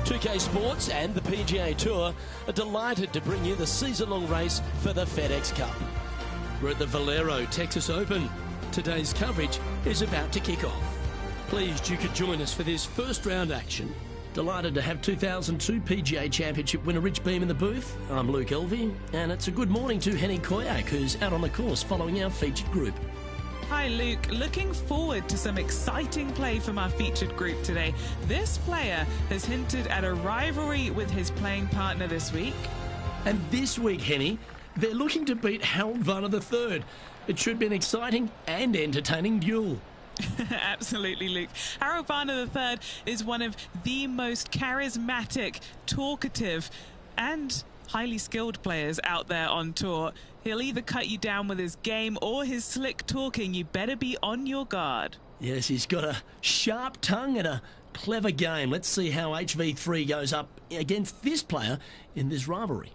2K Sports and the PGA Tour are delighted to bring you the season-long race for the FedEx Cup. We're at the Valero Texas Open. Today's coverage is about to kick off. Pleased you could join us for this first round action. Delighted to have 2002 PGA Championship winner Rich Beem in the booth. I'm Luke Elvey, and it's a good morning to Henny Koyak, who's out on the course following our featured group. Hi Luke, looking forward to some exciting play from our featured group today. This player has hinted at a rivalry with his playing partner this week. And this week, Henny, they're looking to beat Harold Varner III. It should be an exciting and entertaining duel. Absolutely, Luke. Harold Varner III is one of the most charismatic, talkative, and highly skilled players out there on tour. He'll either cut you down with his game or his slick talking. You better be on your guard. Yes, he's got a sharp tongue and a clever game. Let's see how HV3 goes up against this player in this rivalry.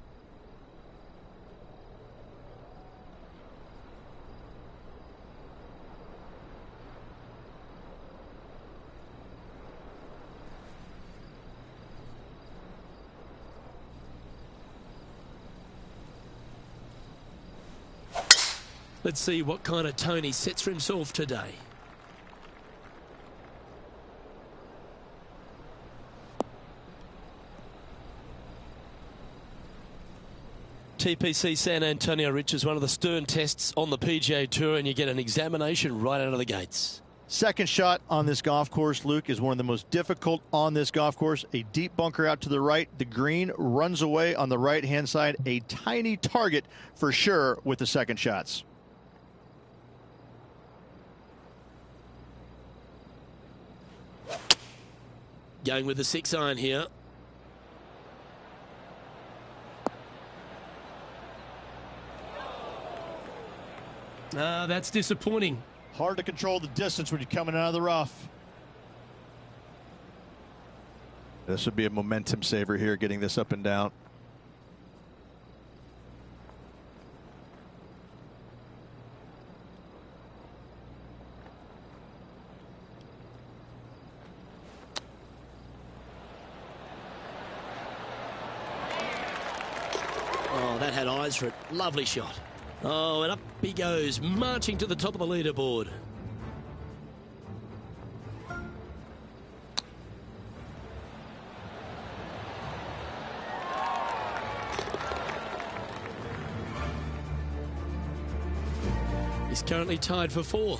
Let's see what kind of tone he sets for himself today. TPC San Antonio, Rich, is one of the stern tests on the PGA Tour, and you get an examination right out of the gates. Second shot on this golf course, Luke, is one of the most difficult on this golf course. A deep bunker out to the right. The green runs away on the right-hand side. A tiny target for sure with the second shots. Going with the 6-iron here. That's disappointing. Hard to control the distance when you're coming out of the rough. This would be a momentum saver here, getting this up and down. Oh, that had eyes for it. Lovely shot. Oh, and up he goes, marching to the top of the leaderboard. He's currently tied for 4th.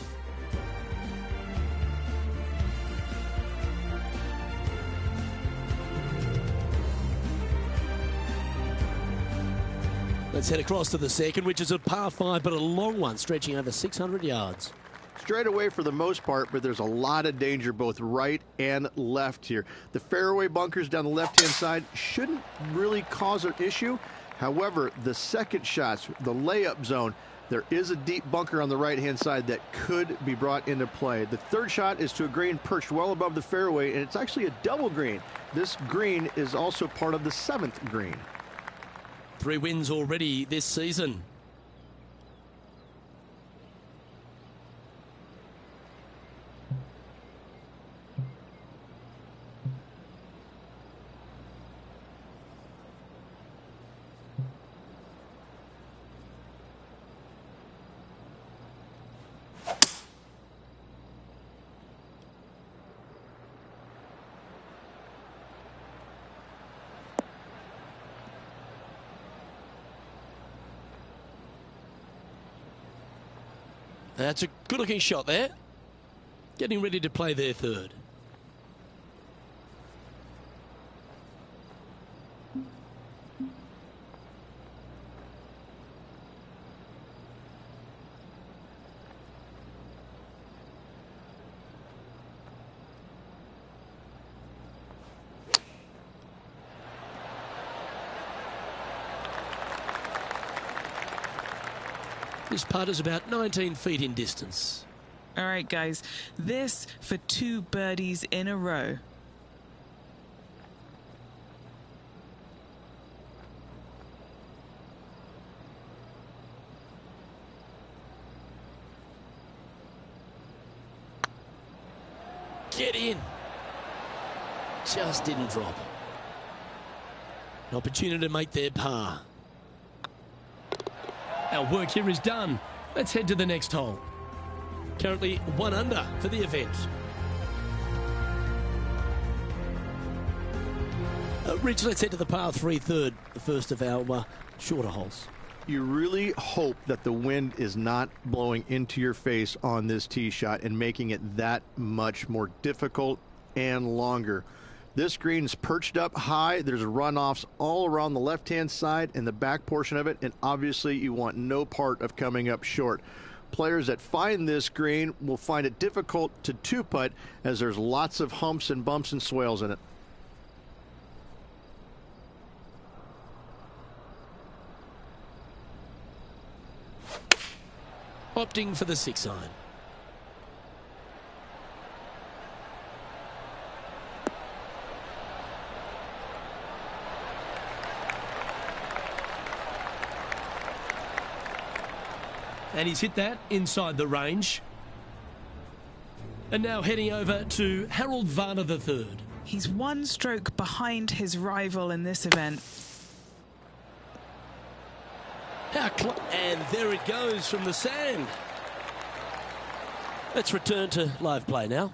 Let's head across to the second, which is a par 5, but a long one, stretching over 600 yards. Straight away for the most part, but there's a lot of danger both right and left here. The fairway bunkers down the left-hand side shouldn't really cause an issue. However, the second shots, the layup zone, there is a deep bunker on the right-hand side that could be brought into play. The third shot is to a green perched well above the fairway, and it's actually a double green. This green is also part of the 7th green. 3 wins already this season. That's a good-looking shot there. Getting ready to play their third. This putt is about 19 feet in distance. All right, guys, this for 2 birdies in a row. Get in. Just didn't drop. An opportunity to make their par. Our work here is done. Let's head to the next hole. Currently 1 under for the event. Rich, let's head to the par 3 third, the first of our shorter holes. You really hope that the wind is not blowing into your face on this tee shot and making it that much more difficult and longer. This green's perched up high. There's runoffs all around the left-hand side and the back portion of it, and obviously you want no part of coming up short. Players that find this green will find it difficult to 2-putt as there's lots of humps and bumps and swales in it. Opting for the 6-iron. And he's hit that inside the range. And now heading over to Harold Varner III. He's 1 stroke behind his rival in this event. And there it goes from the sand. Let's return to live play now.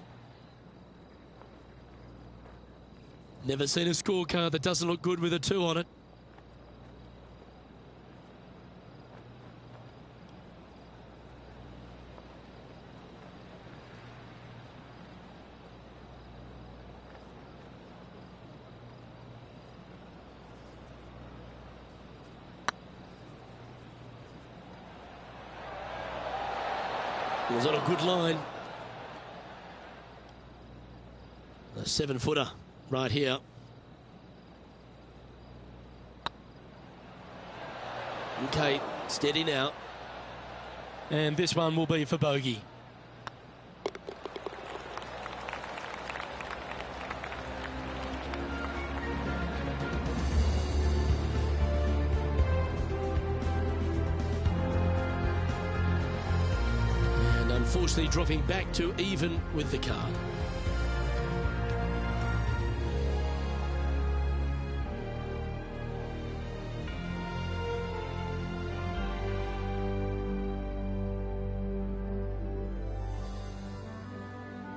Never seen a scorecard that doesn't look good with a 2 on it. It was on a good line. A 7-footer right here. Okay, steady now. And this one will be for bogey. Unfortunately dropping back to even with the card.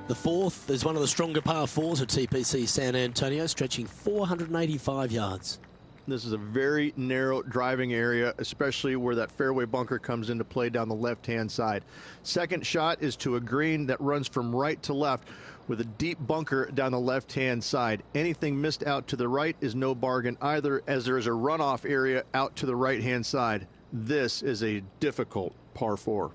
The 4th is one of the stronger par 4s at TPC San Antonio, stretching 485 yards. This is a very narrow driving area, especially where that fairway bunker comes into play down the left-hand side. Second shot is to a green that runs from right to left with a deep bunker down the left-hand side. Anything missed out to the right is no bargain either, as there is a runoff area out to the right-hand side. This is a difficult par 4.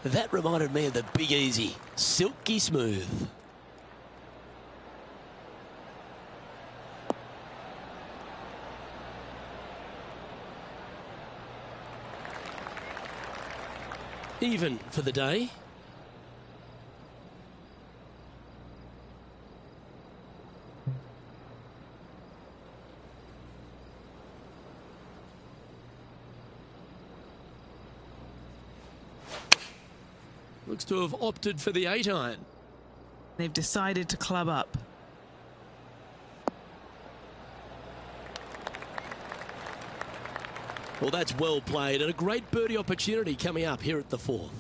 That reminded me of the Big Easy. Silky smooth. Even for the day. Looks to have opted for the 8-iron. They've decided to club up. Well, that's well played and a great birdie opportunity coming up here at the 4th.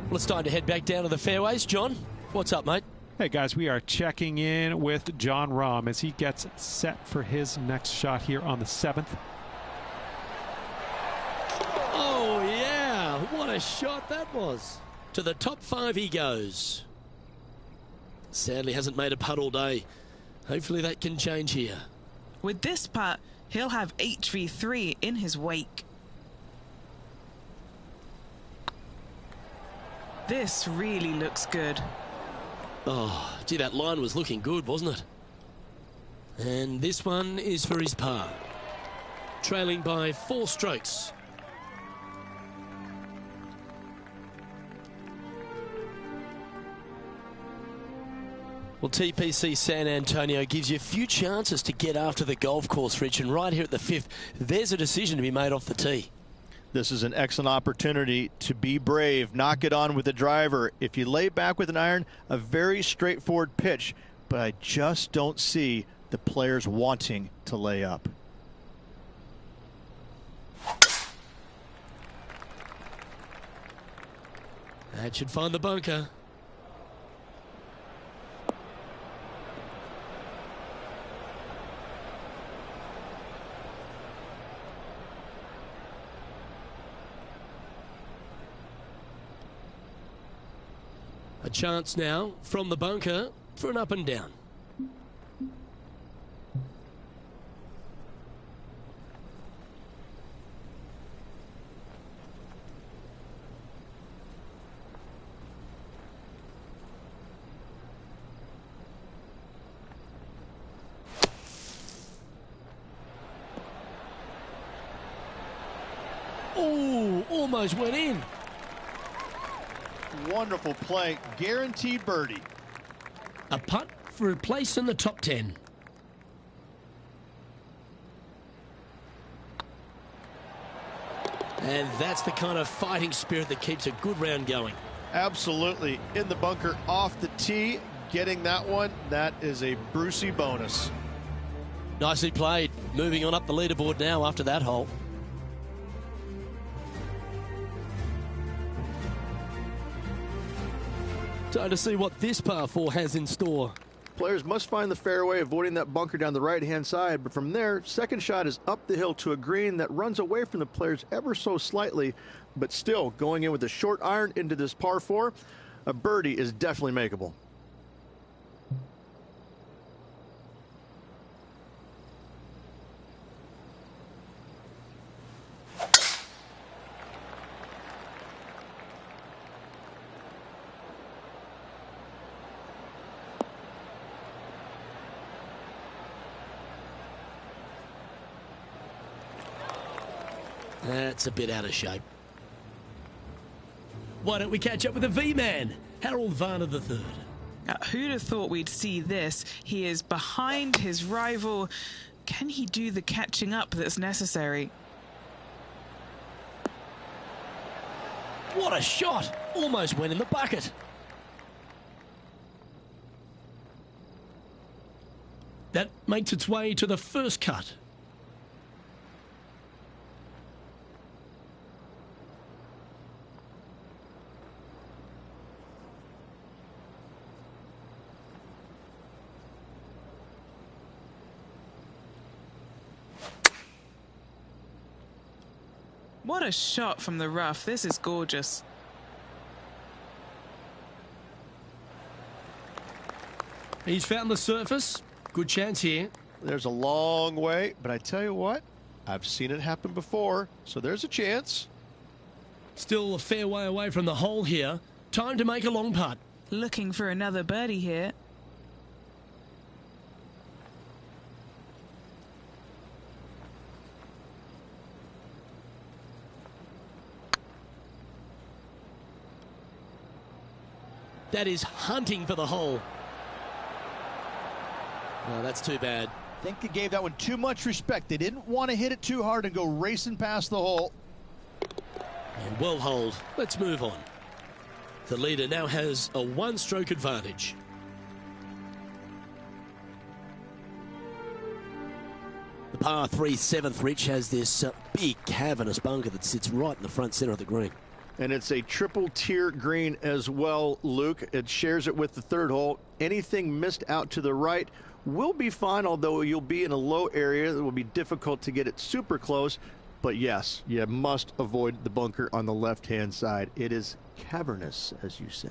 Well, it's time to head back down to the fairways. John, what's up, mate? Hey, guys, we are checking in with Jon Rahm as he gets set for his next shot here on the 7th. Oh, yeah. What a shot that was. To the top 5 he goes. Sadly hasn't made a putt all day. Hopefully that can change here. With this putt, he'll have HV3 in his wake. This really looks good. Oh, gee, that line was looking good, wasn't it? And this one is for his par. Trailing by 4 strokes. Well, TPC San Antonio gives you a few chances to get after the golf course, Rich, and right here at the 5th, there's a decision to be made off the tee. This is an excellent opportunity to be brave, knock it on with the driver. If you lay back with an iron, a very straightforward pitch, but I just don't see the players wanting to lay up. That should find the bunker. A chance now from the bunker for an up and down. Oh, almost went in. Wonderful play, guaranteed birdie. A putt for a place in the top 10. And that's the kind of fighting spirit that keeps a good round going. Absolutely. In the bunker off the tee, getting that one, that is a Brucey bonus. Nicely played. Moving on up the leaderboard now after that hole. Time to see what this par 4 has in store. Players must find the fairway, avoiding that bunker down the right-hand side. But from there, second shot is up the hill to a green that runs away from the players ever so slightly, but still going in with a short iron into this par 4. A birdie is definitely makeable. That's a bit out of shape. Why don't we catch up with the V-Man, Harold Varner III. Who'd have thought we'd see this? He is behind his rival. Can he do the catching up that's necessary? What a shot! Almost went in the bucket. That makes its way to the first cut. What a shot from the rough. This is gorgeous. He's found the surface. Good chance here. There's a long way, but I tell you what, I've seen it happen before, so there's a chance. Still a fair way away from the hole here. Time to make a long putt. Looking for another birdie here. That is hunting for the hole. Oh, that's too bad. I think they gave that one too much respect. They didn't want to hit it too hard and go racing past the hole. And well holed. Let's move on. The leader now has a one-stroke advantage. The par 3 7th, Rich, has this big cavernous bunker that sits right in the front center of the green. And it's a triple tier green as well, Luke. It shares it with the third hole. Anything missed out to the right will be fine, although you'll be in a low area. It will be difficult to get it super close. But yes, you must avoid the bunker on the left-hand side. It is cavernous, as you say.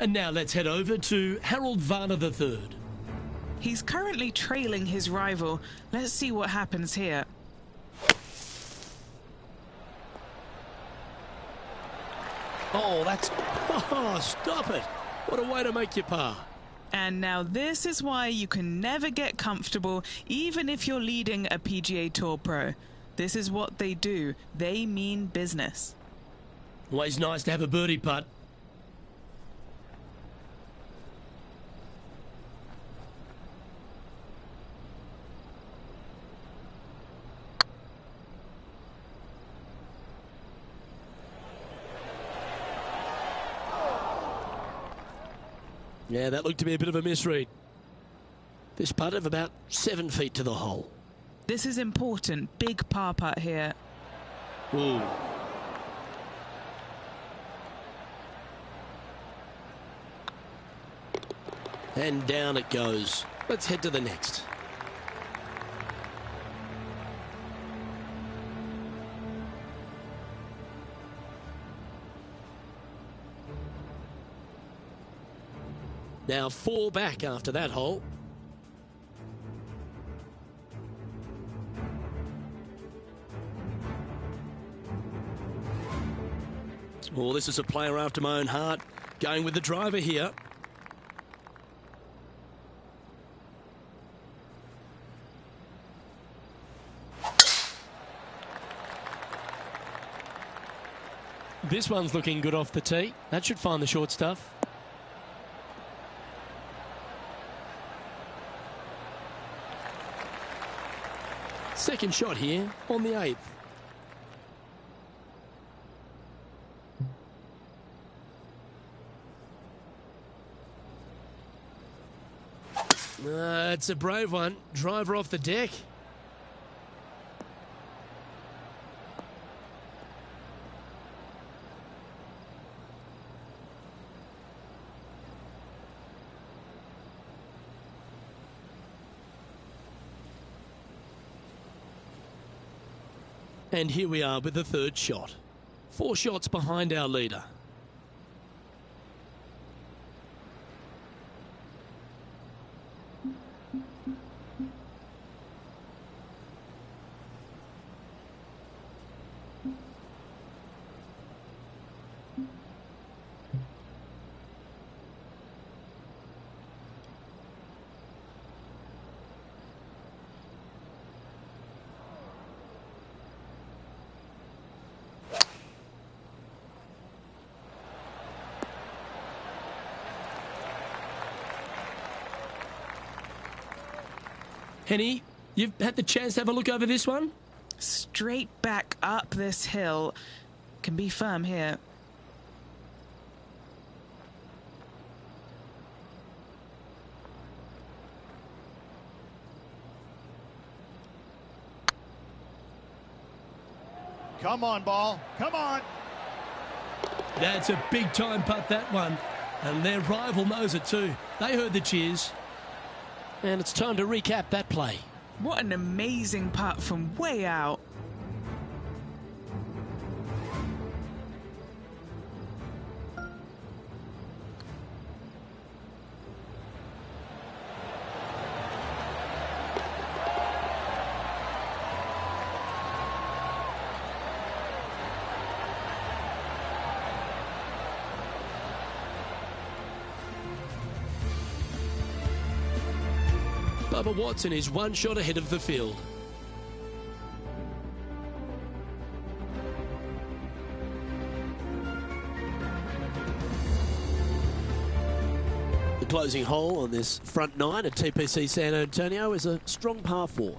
And now let's head over to Harold Varner III. He's currently trailing his rival. Let's see what happens here. Oh, that's... Oh, stop it. What a way to make your par. And now this is why you can never get comfortable, even if you're leading a PGA Tour pro. This is what they do. They mean business. Always nice to have a birdie putt. Yeah, that looked to be a bit of a misread. This putt of about 7 feet to the hole. This is important. Big par putt here. Ooh. And down it goes. Let's head to the next. Now 4 back after that hole. Oh, this is a player after my own heart. Going with the driver here. This one's looking good off the tee. That should find the short stuff. Second shot here on the 8th. It's a brave one. Driver off the deck. And here we are with the third shot. 4 shots behind our leader. Henny, you've had the chance to have a look over this one? Straight back up this hill. Can be firm here. Come on, ball. Come on. That's a big time putt, that one. And their rival knows it too. They heard the cheers. And it's time to recap that play. What an amazing putt from way out. Bubba Watson is one shot ahead of the field. The closing hole on this front nine at TPC San Antonio is a strong par 4.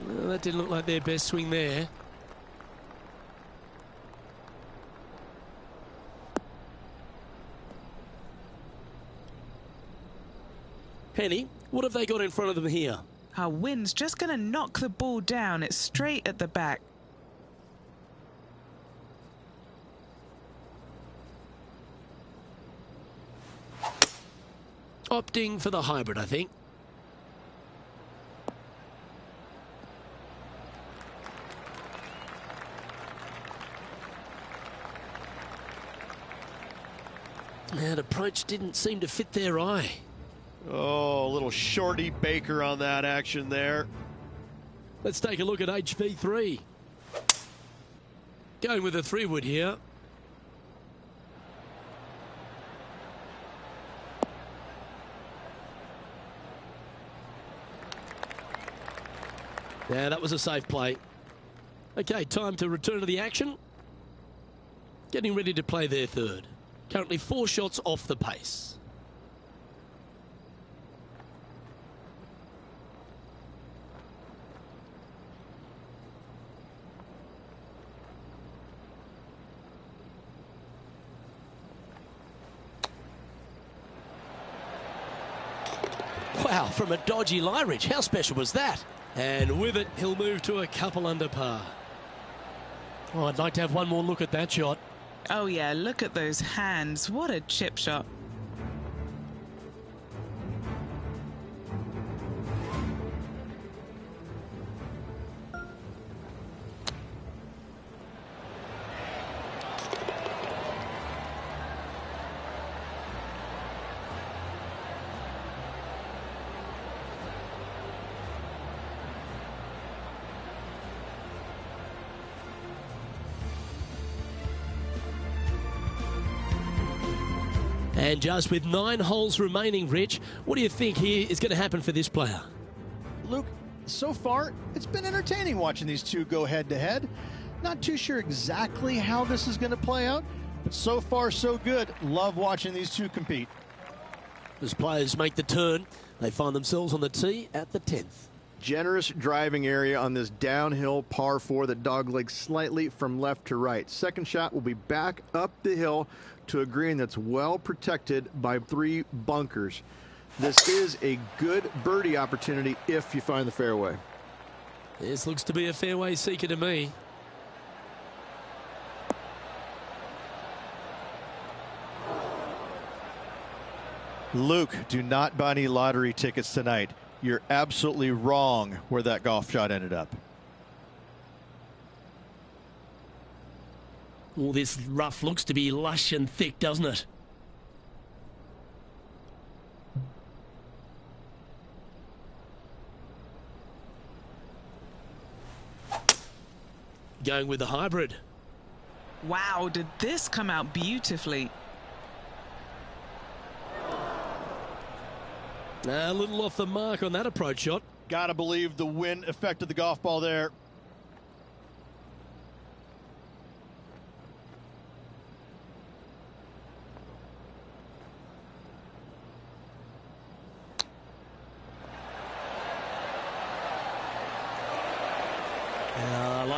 Well, that didn't look like their best swing there. Penny, what have they got in front of them here? Our wind's just going to knock the ball down. It's straight at the back. Opting for the hybrid, I think. That approach didn't seem to fit their eye. Oh, a little shorty Baker on that action there. Let's take a look at HV3. Going with a 3-wood here. Yeah, that was a safe play. Okay, time to return to the action. Getting ready to play their third. Currently 4 shots off the pace. Wow, from a dodgy lie ridge. How special was that? And with it, he'll move to a couple under par. Oh, I'd like to have one more look at that shot. Oh yeah, look at those hands. What a chip shot. And just with 9 holes remaining, Rich, what do you think here is going to happen for this player? Luke, so far, it's been entertaining watching these two go head-to-head. Not too sure exactly how this is going to play out, but so far, so good. Love watching these two compete. As players make the turn, they find themselves on the tee at the 10th. Generous driving area on this downhill par 4 that doglegs slightly from left to right. Second shot will be back up the hill to a green that's well protected by 3 bunkers. This is a good birdie opportunity if you find the fairway. This looks to be a fairway seeker to me. Luke, do not buy any lottery tickets tonight. You're absolutely wrong where that golf shot ended up. Well, this rough looks to be lush and thick, doesn't it? Going with the hybrid. Wow, did this come out beautifully? A little off the mark on that approach shot. Gotta believe the wind affected the golf ball there.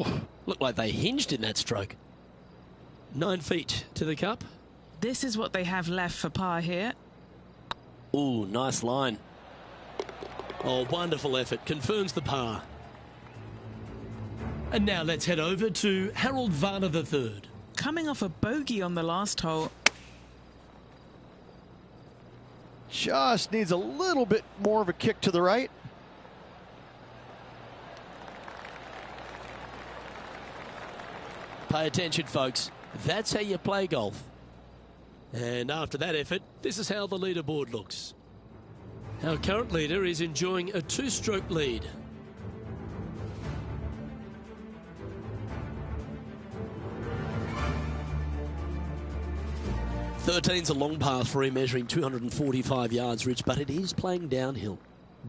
Oh, looked like they hinged in that stroke. 9 feet to the cup. This is what they have left for par here. Ooh, nice line. Oh, wonderful effort. Confirms the par. And now let's head over to Harold Varner III. Coming off a bogey on the last hole. Just needs a little bit more of a kick to the right. Pay attention, folks. That's how you play golf. And after that effort, this is how the leaderboard looks. Our current leader is enjoying a 2-stroke lead. Thirteen's a long path for him, measuring 245 yards, Rich, but it is playing downhill.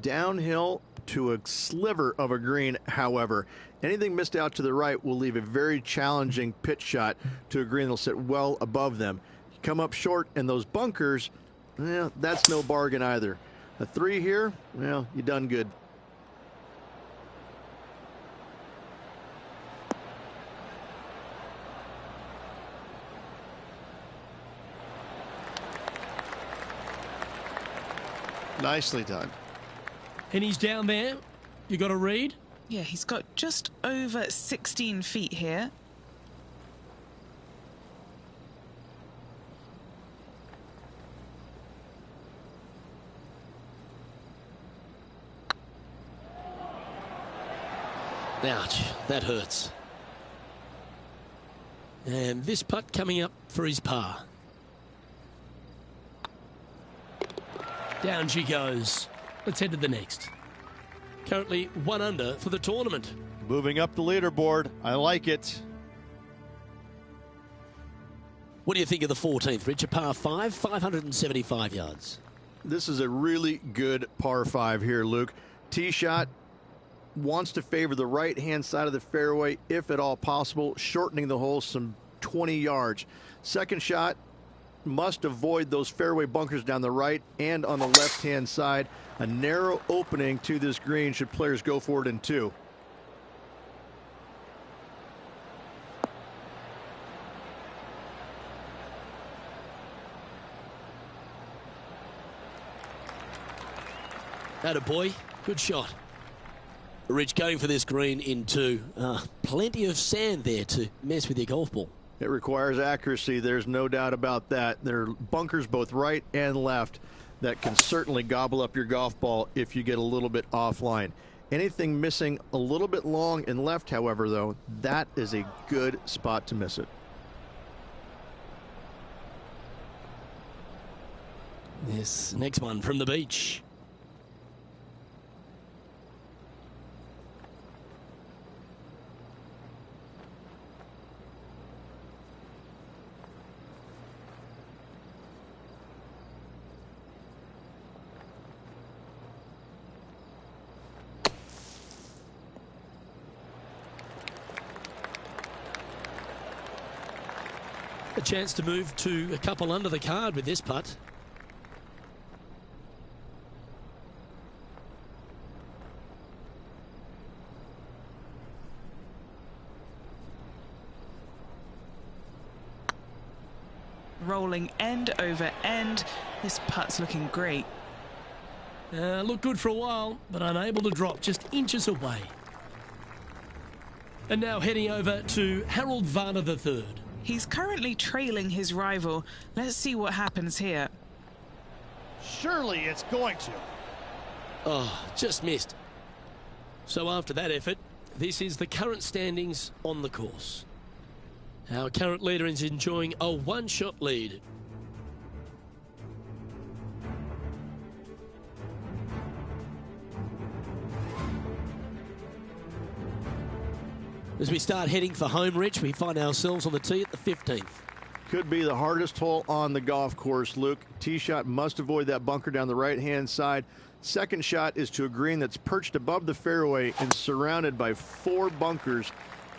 Downhill to a sliver of a green, however. Anything missed out to the right will leave a very challenging pitch shot to a green that'll sit well above them. You come up short, and those bunkers, well, that's no bargain either. A 3 here, well, you done good. Nicely done. And he's down there. You got a read? Yeah, he's got just over 16 feet here. Ouch, that hurts. And this putt coming up for his par. Down she goes. Let's head to the next. Currently 1 under for the tournament. Moving up the leaderboard. I like it. What do you think of the 14th, Rich? A par 5, 575 yards. This is a really good par 5 here, Luke. Tee shot wants to favor the right-hand side of the fairway, if at all possible, shortening the hole some 20 yards. Second shot must avoid those fairway bunkers down the right and on the left-hand side. A narrow opening to this green should players go for it in 2. Attaboy, good shot. Rich going for this green in 2. Plenty of sand there to mess with your golf ball. It requires accuracy. There's no doubt about that. There are bunkers both right and left that can certainly gobble up your golf ball if you get a little bit offline. Anything missing a little bit long and left, however, though, that is a good spot to miss it. This next one from the beach. A chance to move to a couple under the card with this putt. Rolling end over end. This putt's looking great. Looked good for a while, but unable to drop, just inches away. And now heading over to Harold Varner III. He's currently trailing his rival. Let's see what happens here. Surely it's going to. Oh, just missed. So after that effort, this is the current standings on the course. Our current leader is enjoying a 1-shot lead. As we start heading for home, Rich, we find ourselves on the tee at the 15th. Could be the hardest hole on the golf course, Luke. Tee shot must avoid that bunker down the right-hand side. Second shot is to a green that's perched above the fairway and surrounded by 4 bunkers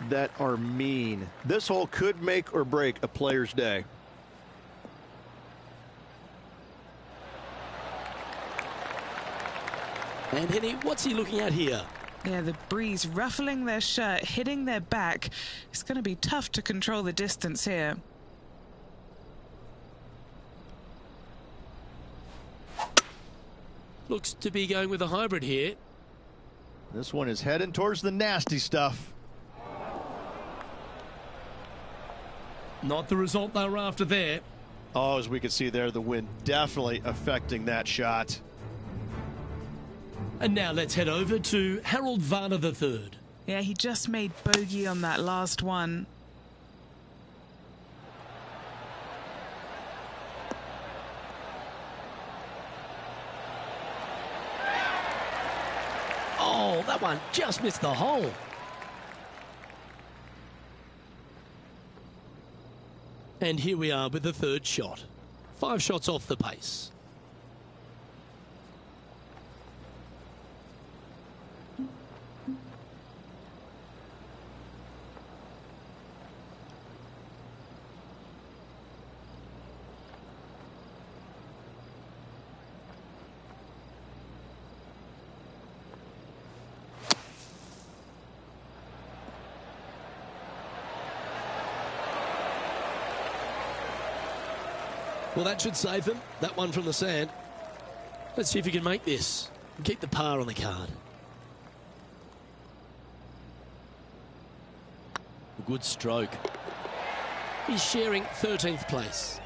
that are mean. This hole could make or break a player's day. And Henny, what's he looking at here? Yeah, the breeze ruffling their shirt, hitting their back. It's going to be tough to control the distance here. Looks to be going with a hybrid here. This one is heading towards the nasty stuff. Not the result they were after there. Oh, as we can see there, the wind definitely affecting that shot. And now let's head over to Harold Varner III. Yeah, he just made bogey on that last one. Oh, that one just missed the hole. And here we are with the third shot. 5 shots off the pace. Well, that should save them. That one from the sand. Let's see if he can make this and keep the par on the card. A good stroke. He's sharing 13th place.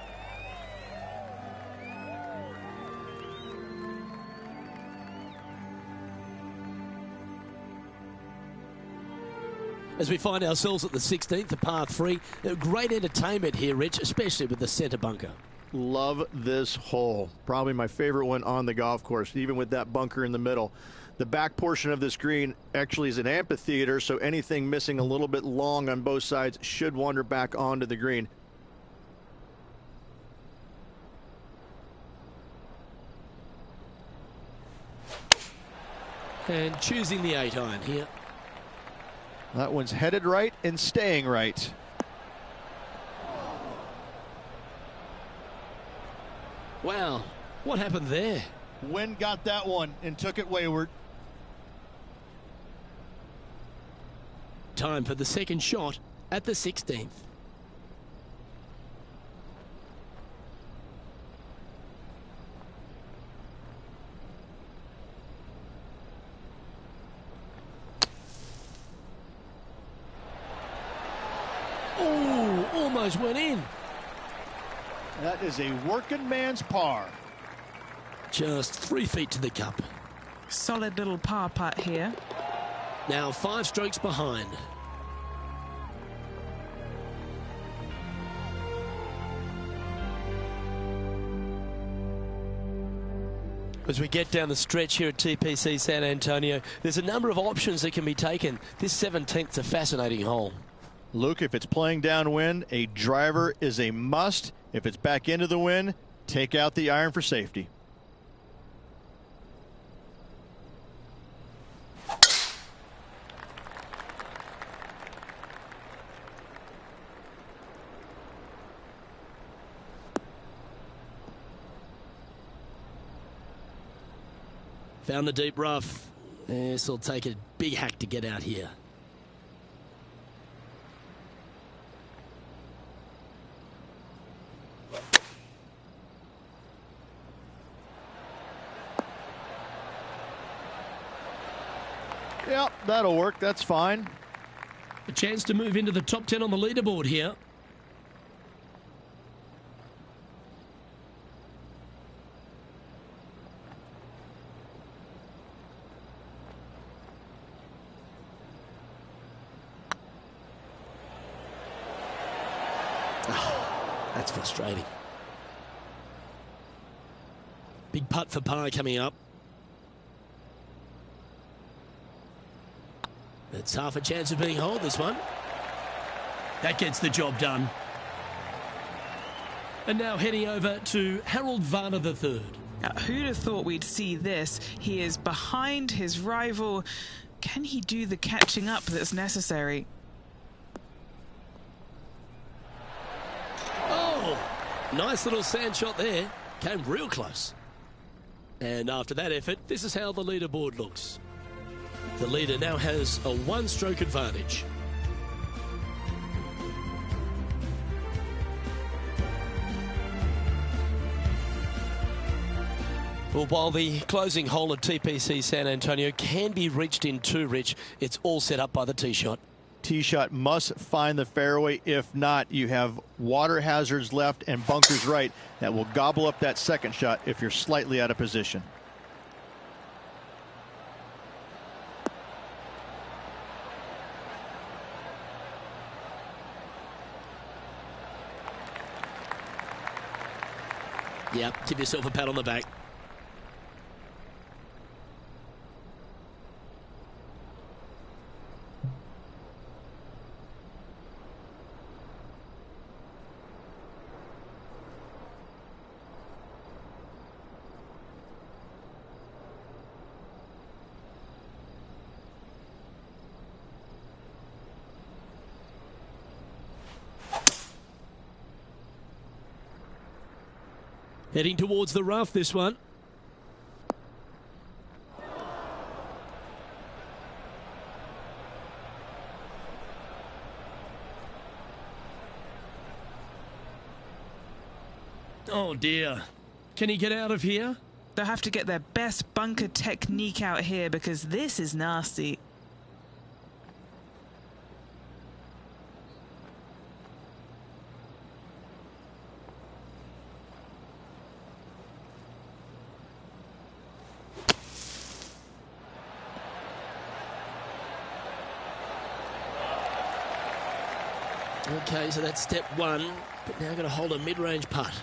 As we find ourselves at the 16th, the par 3. Great entertainment here, Rich, especially with the centre bunker. Love this hole. Probably my favorite one on the golf course, even with that bunker in the middle. The back portion of this green actually is an amphitheater, so anything missing a little bit long on both sides should wander back onto the green. And choosing the 8-iron here. That one's headed right and staying right. Wow, what happened there? Wind got that one and took it wayward. Time for the second shot at the 16th. Oh, almost went in. That is a working man's par. Just 3 feet to the cup. Solid little par putt here. Now 5 strokes behind. As we get down the stretch here at TPC San Antonio, there's a number of options that can be taken. This 17th's a fascinating hole. Luke, if it's playing downwind, a driver is a must. If it's back into the wind, take out the iron for safety. Found the deep rough. This will take a big hack to get out here. Yep, that'll work. That's fine. A chance to move into the top 10 on the leaderboard here. Oh, that's frustrating. Big putt for par coming up. It's half a chance of being holed, this one. That gets the job done. And now heading over to Harold Varner III. Now, who'd have thought we'd see this? He is behind his rival. Can he do the catching up that's necessary? Oh, nice little sand shot there. Came real close. And after that effort, this is how the leaderboard looks. The leader now has a one-stroke advantage. Well, while the closing hole at TPC San Antonio can be reached in two, Rich, it's all set up by the tee shot. Tee shot must find the fairway. If not, you have water hazards left and bunkers right that will gobble up that second shot if you're slightly out of position. Yep, give yourself a pat on the back. Heading towards the rough, this one. Oh dear. Can he get out of here? They'll have to get their best bunker technique out here because this is nasty. Okay, so that's step one, but now going to hold a mid-range putt.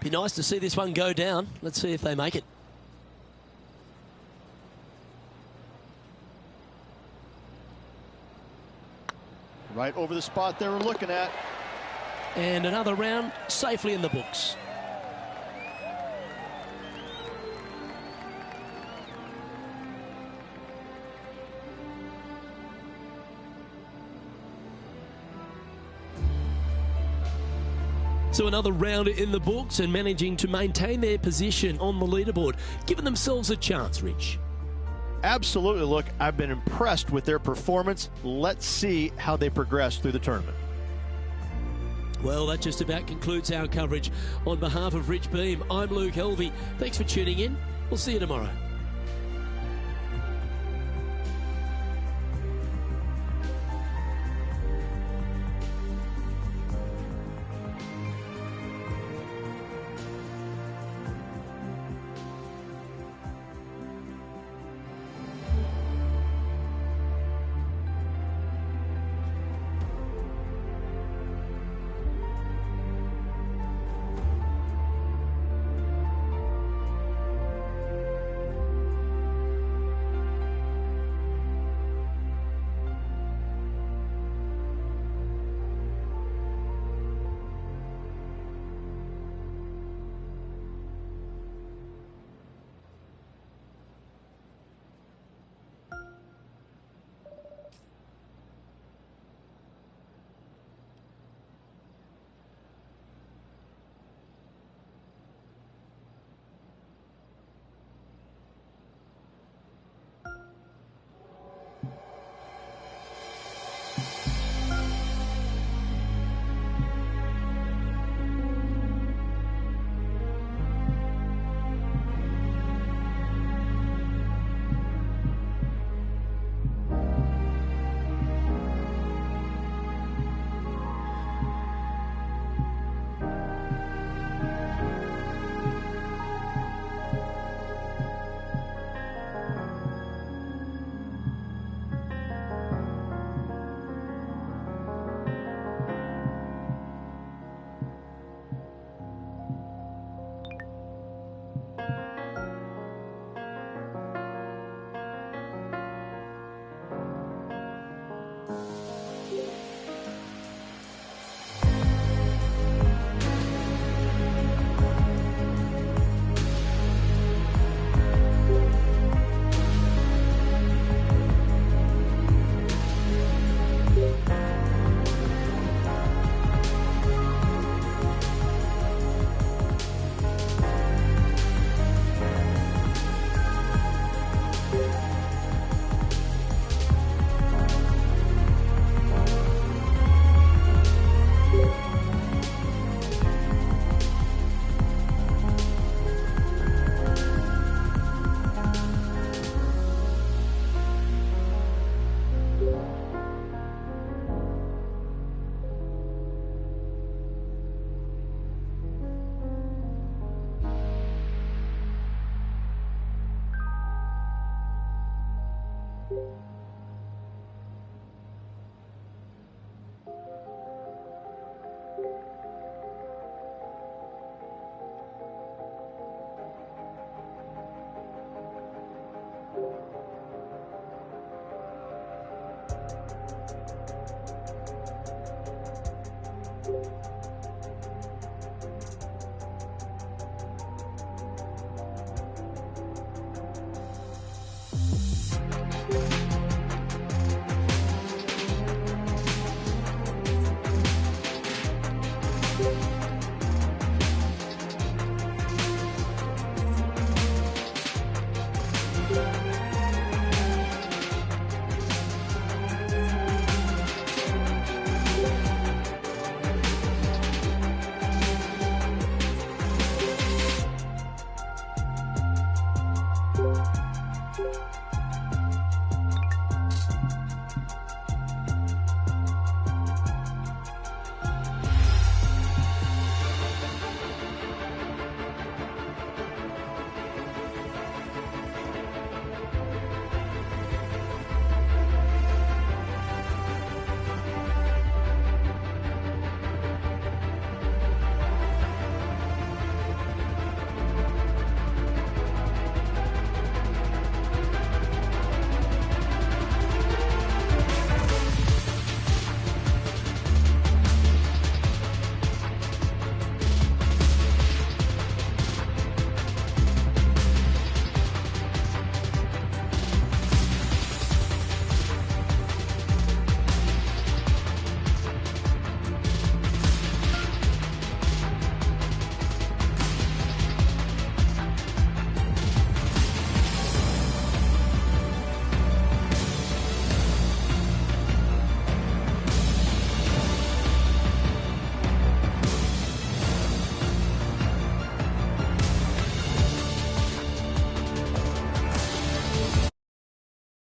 Be nice to see this one go down. Let's see if they make it. Right over the spot they were looking at. And another round safely in the books. So another round in the books and managing to maintain their position on the leaderboard, giving themselves a chance, Rich. Absolutely. Look, I've been impressed with their performance. Let's see how they progress through the tournament. Well, that just about concludes our coverage. On behalf of Rich Beam, I'm Luke Helvey. Thanks for tuning in. We'll see you tomorrow.